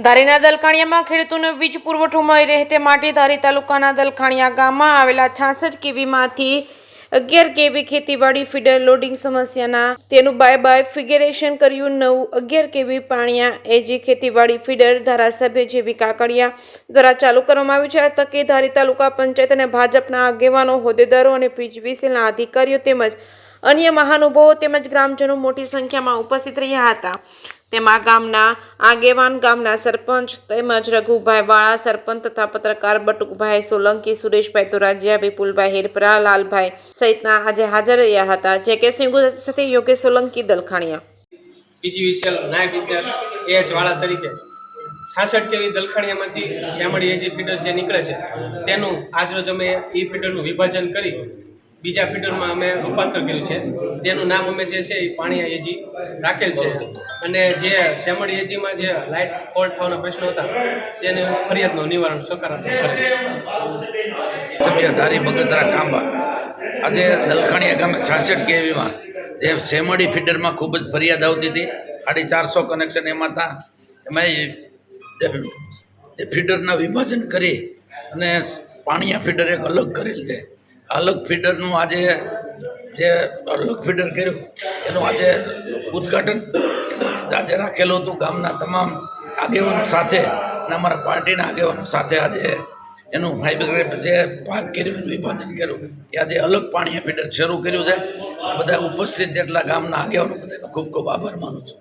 ધારીના દલખાણિયામાં ખેડૂતોને વીજ પુરવઠો મળી રહે તે માટે ધારી તાલુકાના દલખાણિયા ગામમાં આવેલા 66 કેવીમાંથી 11 કેવી ખેતીવાડી ફીડર લોડિંગ સમસ્યાના તેનું બાયફિગરેશન કર્યું. નવું 11 કેવી પાણિયા એજી ખેતીવાડી ફીડર ધારાસભ્ય જેવી કાકડિયા દ્વારા ચાલુ કરવામાં આવ્યું છે. આ તકે ધારી તાલુકા પંચાયત અને ભાજપના આગેવાનો, હોદ્દેદારો અને પીજીવીસીએલના અધિકારીઓ તેમજ અન્ય મહાનુભાવો તેમજ ગ્રામજનો મોટી સંખ્યામાં ઉપસ્થિત રહ્યા હતા. તેમાં ગામના આગેવાન, ગામના સરપંચ તેમજ રઘુભાઈ વાળા, સરપંચ તથા પત્રકાર બટુકભાઈ સોલંકી, સુરેશભાઈ તોરાજીયા, વિપુલભાઈ હેરપરા, લાલભાઈ સહિતના આજે હાજર રહ્યા હતા. જે કે સિંહ સાથે યોગેશ સોલંકી, દલખાણિયા. પીજીવીસીએલ નાયબ ઇજનેર AH વાળા તરીકે 66 કેવી દલખાણિયામાંથી શ્યામળી એજી ફીડર જે નીકળે છે તેનું આજરોજ અમે ફીડરનું વિભાજન કરી બીજા ફીડરમાં અમે રૂપાંતર કર્યું છે. તેનું નામ અમે જે છે એ પાણીયા એજી રાખેલ છે. અને જે શ્યામળી એજીમાં જે લાઇટ ફોલ્ટ થવાના પ્રશ્નો હતા તેને ફરિયાદનું નિવારણ સકારાત્મક કરે. સભ્ય ધારી બગસરા કાંબા આજે દલખાણિયા ગામે 66 કેવીમાં જે શ્યામળી ફીડરમાં ખૂબ જ ફરિયાદ આવતી હતી. 450 કનેક્શન એમાં હતા. એમાં જે ફીડરના વિભાજન કરી અને પાણીયા ફીડર એક અલગ કરેલ છે. અલગ ફીડરનું આજે જે અલગ ફીડર કર્યું એનું આજે ઉદ્ઘાટન આજે રાખેલું હતું ગામના તમામ આગેવાનો સાથે અને અમારા પાર્ટીના આગેવાનો સાથે. આજે એનું ફાઈબર જે ભાગ કર્યો એનું વિભાજન કર્યું એ આજે અલગ પાણીયા ફીડર શરૂ કર્યું છે. બધા ઉપસ્થિત જેટલા ગામના આગેવાનો બધાનો ખૂબ ખૂબ આભાર માનું છું.